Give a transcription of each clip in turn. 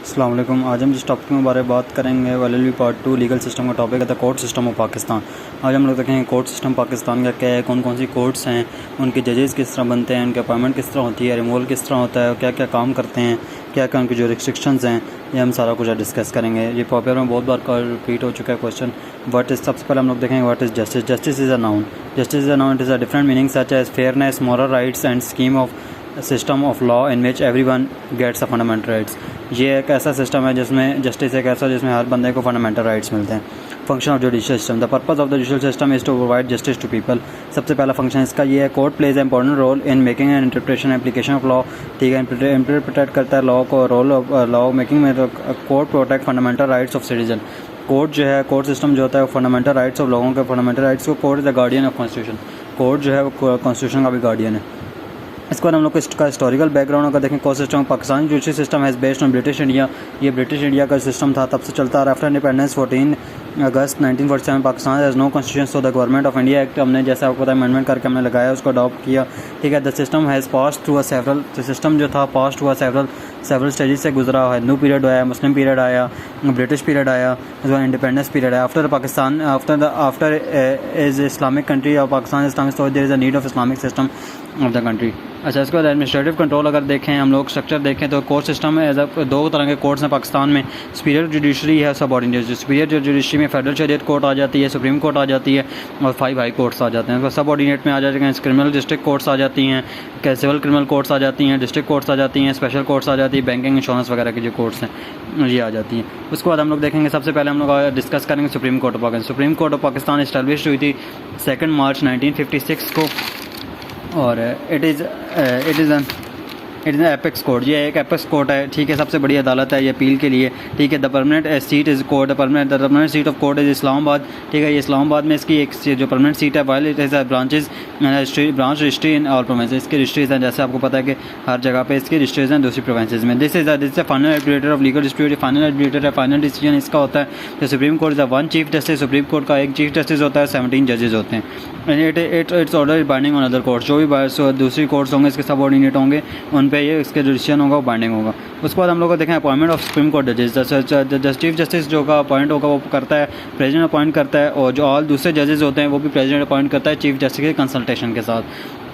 अस्सलाम वालेकुम। आज हम जिस टॉपिक के बारे में बात करेंगे वो LLB पार्ट 2 लीगल सिस्टम का टॉपिक है, the court system of Pakistan. आज हम लोग देखेंगे कोर्ट सिस्टम पाकिस्तान का क्या है, कौन कौन सी कोर्ट्स हैं, उनके जजेस किस तरह बनते हैं, उनके अपॉइंटमेंट किस तरह होती है, रिमूवल किस तरह होता है, क्या क्या काम करते हैं, क्या क्या उनकी जो रिस्ट्रिक्शंस हैं, ये हम सारा कुछ डिस्कस करेंगे। ये पेपर में बहुत बार रिपीट हो चुका है क्वेश्चन। व्हाट इज़, सबसे पहले हम लोग देखेंगे what is justice. Justice is a noun. Justice is a noun, it is a different meaning such as fairness, moral rights and scheme of system of law in which everyone gets a fundamental rights. ये एक ऐसा system है जिसमें justice एक ऐसा जिसमें हर बंदे को फंडामेंटल राइट्स मिलते हैं। Function of judicial system, the purpose of the judicial system is to provide justice to people. सबसे पहला फंक्शन इसका ये है, court plays important role in making and interpretation application of law. ठीक है, इंटरप्रेट करता है लॉ को, रोल ऑफ लॉ मेकिंग में। Court protect fundamental rights of citizen. Court जो है, कोर्ट सिस्टम जो होता है वो फंडामेंटल राइट्स ऑफ लोगों के फंडामेंटल राइट्स को, court is the guardian of constitution. Court जो है वो कॉन्स्टिट्यूशन का भी गार्डियन है। इसके बाद हम लोग इसका हिस्टोरिकल बैकग्राउंड अगर देखें, court system Pakistani judicial system has based on British India. ये ब्रिटिश इंडिया का सिस्टम था, तब से चलता आ रहा। After independence 14 August 1947 Pakistan has no constitution, so the government of India act हमने जैसे आपको पता है अमेंडमेंट करके हमने लगाया, उसको अडॉप्ट किया। ठीक है, the system has pass through a several, system जो था पास हुआ सेवरल स्टेजेस से गुजरा है। हिंदू पीरियड आया, मुस्लिम पीरियड आया, ब्रिटिश पीरियड आया, उसके बाद इंडिपेंडेंस पीरियड आया। After Pakistan after is Islamic country of Pakistan Islamic, so there is a need of Islamic system of the country. अच्छा, इसके बाद एडमिनिस्ट्रेटिव कंट्रोल अगर देखें हम लोग, स्ट्रक्चर देखें तो कोर्ट सिस्टम में दो तरह के कोर्ट्स हैं पाकिस्तान में। सुपीरियर जुडिशरी है, सबऑर्डिनेट। सुपीरियर जुडिशरी में फेडरल शरीयत कोर्ट आ जाती है, सुप्रीम कोर्ट आ जाती है और 5 हाई कोर्ट्स आ जाते हैं। सबऑर्डिनेट में आ जाते हैं क्रिमिनल डिस्ट्रिक्ट कोर्ट्स आ जाती हैं, सिविल क्रिमिनल कोर्ट्स आ जाती हैं, डिस्ट्रिक्ट कोर्ट्स आ जाती हैं, स्पेशल कोर्ट्स आ जाती है, बैंकिंग इंश्योरेंस वगैरह की जो कोर्ट्स हैं ये आ जाती हैं। उसके बाद हम लोग देखेंगे, सबसे पहले हम लोग डिस्कस करेंगे supreme court of Pakistan. Supreme court of Pakistan establish हुई थी 2 मार्च 1956 को और इट इज़ एपेक्स कोर्ट। ये एक एपेक्स कोर्ट है, ठीक है, सबसे बड़ी अदालत है ये अपील के लिए। ठीक है, the permanent seat is court, the permanent seat of court is Islamabad. ठीक है, ये इस्लामाबाद में इसकी एक जो परमानेंट सीट है, while it is branch registry in all provinces. इसकी रजिस्ट्रीज हैं, जैसे आपको पता है कि हर जगह पे इसकी रजिस्ट्रीज हैं दूसरी प्रोविंसेस में। This is final adjudicator of legal dispute. Final adjudicator है, फाइनल डिसीजन इसका होता है। तो supreme court is one chief justice, supreme court का एक चीफ जस्टिस होता है, 17 जजेस होते हैं। It's order is binding on other courts. जो भी दूसरी कोर्ट्स होंगे इसके सबऑर्डिनेट होंगे, उन पे ये इसके डिसीजन होगा वो बाइंडिंग होगा। उसके बाद हम लोग को देखें अपॉइंटमेंट ऑफ सुप्रीम कोर्ट जजेस। चीफ जस्टिस जो का अपॉइंट होगा वो करता है, प्रेसिडेंट अपॉइंट करता है, और जो ऑल दूसरे जजेस होते हैं वो भी प्रेसिडेंट अपॉइंट करता है चीफ जस्टिस के कंसल्टेशन के साथ।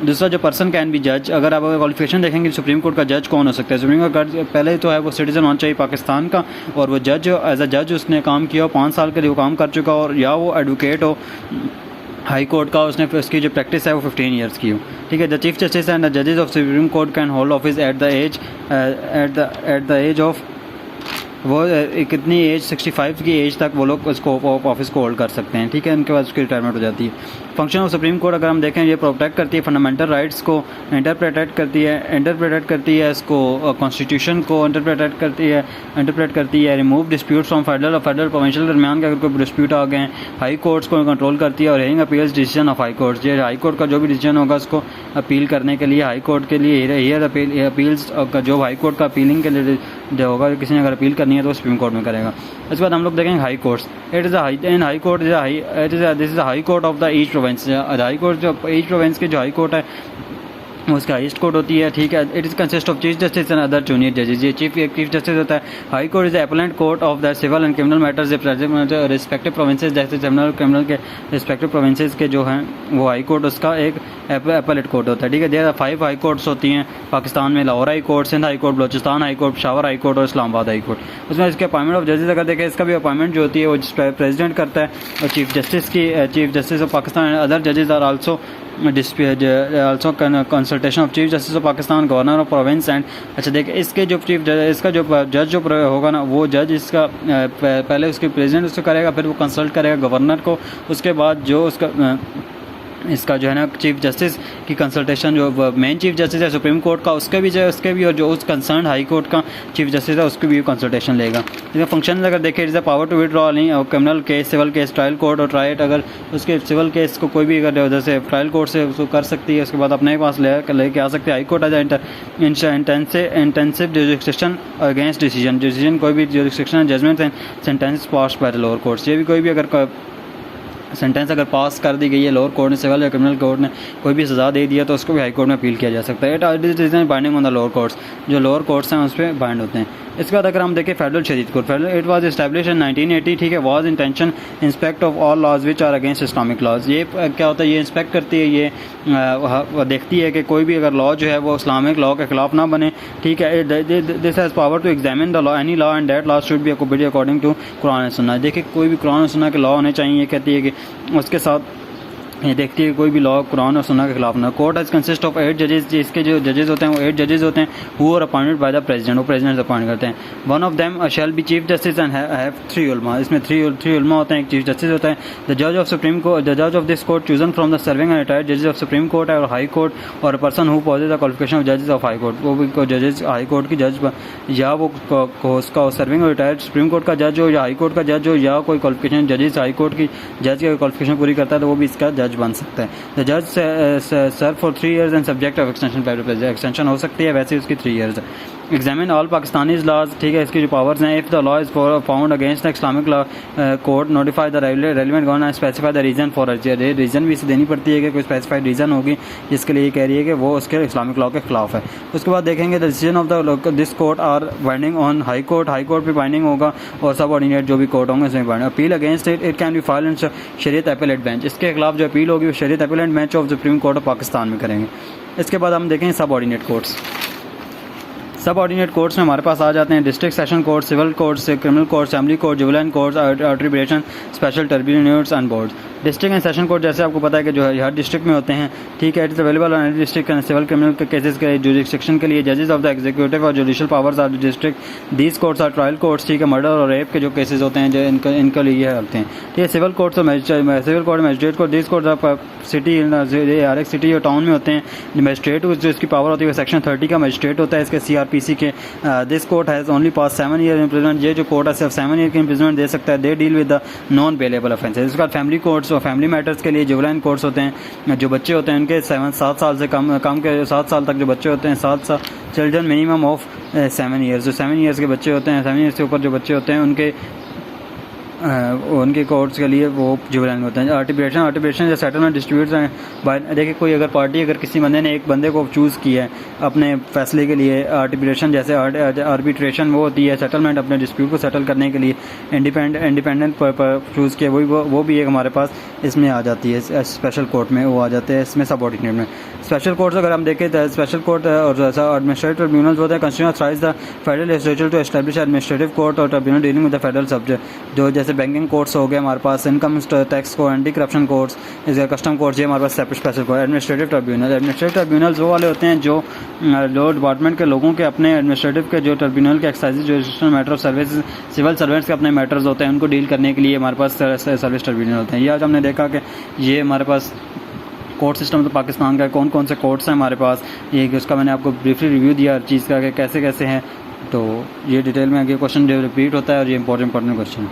दूसरा जो पर्सन कैन बी जज, अगर आप क्वालिफिकेशन देखेंगे सुप्रीम कोर्ट का जज कौन हो सकता है। सुप्रीम कोर्ट का पहले तो है वो सिटीजन होना चाहिए पाकिस्तान का, और वो जज एज अ जज उसने काम किया हो, 5 साल के लिए वो काम कर चुका हो, और या वो एडवोकेट हो हाई कोर्ट का, उसने उसकी जो प्रैक्टिस है वो 15 ईयर्स की हो। ठीक है, the chief justice and the जजेस of supreme court can hold office at the age of, वो कितनी एज, 65 की एज तक वो लोग उसको ऑफिस को होल्ड कर सकते हैं। ठीक है, उनके बाद उसकी रिटायरमेंट हो जाती है। फंक्शन ऑफ सुप्रीम कोर्ट अगर हम देखें, ये प्रोटेक्ट करती है फंडामेंटल राइट्स को, इंटरप्रेट करती है इसको, कॉन्स्टिट्यूशन को इंटरप्रेट करती है, रिमूव डिस्प्यूट फ्रॉम फेडरल और फेडरल प्रोविंशियल दरमियान के अगर कोई डिस्प्यूट आ गए हैं, हाई कोर्ट्स को कंट्रोल करती है, और hearing appeals decision of high courts. ये हाई कोर्ट का जो भी डिसीजन होगा उसको अपील करने के लिए हाई कोर्ट के लिए हेयर अपील्स का जो हाई कोर्ट का अपीलिंग के लिए जो होगा, किसी ने अगर अपील करनी है तो सुप्रीम कोर्ट में करेगा। इसके बाद हम लोग देखेंगे high courts. It is high court this is high court of the each province. High court जो ईच प्रोविंस की जो हाई कोर्ट है उसका हाईएस्ट कोर्ट होती है। ठीक है, it is consist of chief justice and other junior जजेस। ये चीफ जस्टिस होता है। High court is appellate court of the civil and criminal matters respective provinces, जैसे क्रिमिनल के रिस्पेक्टिव प्रोविंसेस के जो हैं वो हाई कोर्ट उसका एक एपलेट कोर्ट होता है। ठीक है, देयर आर 5 हाई कोर्ट्स होती हैं पाकिस्तान में, Lahore high court, Sindh high court, Balochistan high court, Peshawar high court और इस्लामाबाद हाई कोर्ट। उसमें इसके अपॉइंटमेंट ऑफ जजेस अगर देखें, इसका भी अपॉइंटमेंट जो होती है वो प्रेसिडेंट करता है, और chief justice of Pakistan other जजेस are also consultation of chief justice of Pakistan, governor of province and. अच्छा देखिए, इसके जो इसका जो जज जो होगा ना, वो जज इसका पहले उसके प्रेसिडेंट उसको करेगा, फिर वो कंसल्ट करेगा गवर्नर को, उसके बाद जो उसका इसका जो है ना चीफ जस्टिस की कंसल्टेशन, जो मेन चीफ जस्टिस है सुप्रीम कोर्ट का उसके भी और जो उस कंसर्न हाई कोर्ट का चीफ जस्टिस है उसकी भी कंसल्टेशन लेगा। इसका फंक्शन अगर देखें, is the power to withdraw नहीं और criminal case, civil case, trial court और ट्राइट, अगर उसके सिविल केस को कोई भी अगर जैसे ट्रायल कोर्ट से उसको कर सकती है, उसके बाद अपने पास लेके आ सकते हैं। High court as intensive jurisdiction against decision, कोई भी jurisdiction judgement and sentence pass by the lower courts. ये भी कोई भी अगर सेंटेंस अगर पास कर दी गई है लोअर कोर्ट ने, सिविल या क्रिमिनल कोर्ट ने कोई भी सज़ा दे दिया तो उसको भी हाई कोर्ट में अपील किया जा सकता है। It is binding on the lower courts, जो लोअर कोर्ट्स हैं उस पर बाइंड होते हैं। इसके बाद अगर हम देखें federal Shariat court, federal it was establish in 1980, ठीक है, was intention inspect of all laws which are against Islamic laws. ये क्या होता है, ये इंस्पेक्ट करती है, ये देखती है कि कोई भी अगर लॉ जो है वो इस्लामिक लॉ के खिलाफ ना बने, ठीक है। This has power to examine the law any law and that law should be according to Quran and Sunnah. देखिए कोई भी कुरान और सुन्नह के लॉ होने चाहिए, कहती है कि उसके साथ ये देखती है कोई भी लॉ कुरान और सुन्नह के खिलाफ ना। कोर्ट हैज़ कंसिस्ट ऑफ 8 जजेस, जिसके जो जजेस होते हैं वो 8 जजेस होते हैं, who are appointed by the president, वो प्रेसिडेंट अपॉइंट करते हैं। One of them shall be chief justice and have 3 ulama, इसमें 3 उलमा होते हैं, एक चीफ जस्टिस होता है। द जज ऑफ सुप्रीम कोर्ट, द जज of this court chosen from the serving and retired जजेस ऑफ सुप्रीम कोर्ट और हाई कोर्ट और person who pauses the qualification of जजेस ऑफ हाई कोर्ट, वो भी जजेस हाई कोर्ट की जज या वो उसका सर्विंग और रिटायर्ड सुप्रीम कोर्ट का जज हो या हाई कोर्ट का जज हो या कोई क्वालिफिकेशन जजेस हाई कोर्ट की जज की क्वालिफिकेशन पूरी करता है तो वो भी इसका जज बन सकता है। द जज serve for 3 years and subject of extension, extension हो सकती है, वैसे उसकी 3 years है। एग्जामिन ऑल पाकिस्तानीज लॉज, ठीक है, इसकी जो पावर्स हैं। If the law is found against the Islamic law court notify the relevant government specify the reason for reason भी इसे देनी पड़ती है कि कोई स्पेसिफाइड रीज़न होगी जिसके लिए ये कह रही है कि वो उसके इस्लामिक लॉ के खिलाफ है। उसके बाद देखेंगे the decision of the this court are binding on high court, high court भी बाइंडिंग होगा और सब ऑर्डिनेट जो भी कोर्ट होंगे उसमें binding. Appeal against it can be file in Shariat appellate bench, इसके खिलाफ जो अपील होगी वो Shariat appellate bench of supreme court of Pakistan में करेंगे। इसके बाद हम देखेंगे subordinate courts. Subordinate courts में हमारे पास आ जाते हैं district session court, civil court, criminal court, family court, juvenile court, arbitration, special tribunals and board. District and session court जैसे आपको पता है कि जो हर डिस्ट्रिक्ट में होते हैं, ठीक है। It's available on district and civil criminal cases के जुरिस्डिक्शन के लिए जजेस ऑफ द एग्जीक्यूटिव और judicial powers are district. These courts are trial courts, ठीक है, मर्डर और रेप के जो केसेस होते हैं जो इनके लिए होते हैं, ठीक है। सिविल कोर्ट्स और civil court magistrate court, these courts of city हर एक सिटी और टाउन में होते हैं। मजिस्ट्रेट जो इसकी पावर होती है सेक्शन 30 का मजिस्ट्रेट होता है इसके CRPC के। This court has only pass 7 year imprisonment, ये जो कोर्ट है सिर्फ 7 year की इम्प्रिजमेंट दे सकता है। They deal with the non bailable offences. इसके बाद फैमिली कोर्ट्स और फैमिली मैटर्स के लिए जुवेनाइल कोर्ट्स होते हैं, जो बच्चे होते हैं उनके 7 साल से कम के 7 साल तक जो बच्चे होते हैं, 7 साल चिल्ड्रन मिनिमम ऑफ 7 years, जो 7 years के बच्चे होते हैं, 7 years से ऊपर जो बच्चे होते हैं उनके कोर्ट्स के लिए वो जुवेनाइल होते हैं। आर्बिट्रेशन या सेटलमेंट डिस्प्यूट्स हैं। देखिए कोई अगर पार्टी अगर किसी बंदे ने एक बंदे को चूज़ किया है अपने फैसले के लिए, आर्बिट्रेशन जैसे आर्बिट्रेशन वो होती है सेटलमेंट अपने डिस्प्यूट को सेटल करने के लिए, इंडिपेंडेंट चूज़ किया, वो भी एक हमारे पास इसमें आ जाती है, स्पेशल कोर्ट में वो आ जाते हैं, इसमें सब ऑर्डिनेट में। स्पेशल कोर्ट्स अगर हम देखें तो स्पेशल कोर्ट और एडमिनिस्ट्रेटिव ट्रिब्यूनल्स होते हैं। Constitution authorise the federal legislature to establish administrative court और tribunal dealing with the federal subject, जो जैसे बैंकिंग कोर्ट्स हो गए हमारे पास, इनकम टैक्स को, anti corruption courts, custom courts, ये हमारे पास स्पेशल कोर्ट। एडमिनिस्ट्रेटिव ट्रिब्यूनल्स वो वाले होते हैं जो डिपार्टमेंट के लोगों के अपने एडमिनिस्ट्रेटिव के जो ट्रिब्यूनल के excise judicial matter of service, civil servants के अपने मैटर्स होते हैं, उनको डील करने के लिए हमारे पास सर्विस ट्रिब्यूनल होते हैं। ये आज हमने देखा कि ये हमारे पास कोर्ट सिस्टम तो पाकिस्तान का कौन कौन से कोर्ट्स हैं हमारे पास, ये उसका मैंने आपको ब्रीफली रिव्यू दिया हर चीज़ का कि कैसे कैसे हैं। तो ये डिटेल में आगे क्वेश्चन रिपीट होता है और ये इंपॉर्टेंट क्वेश्चन है।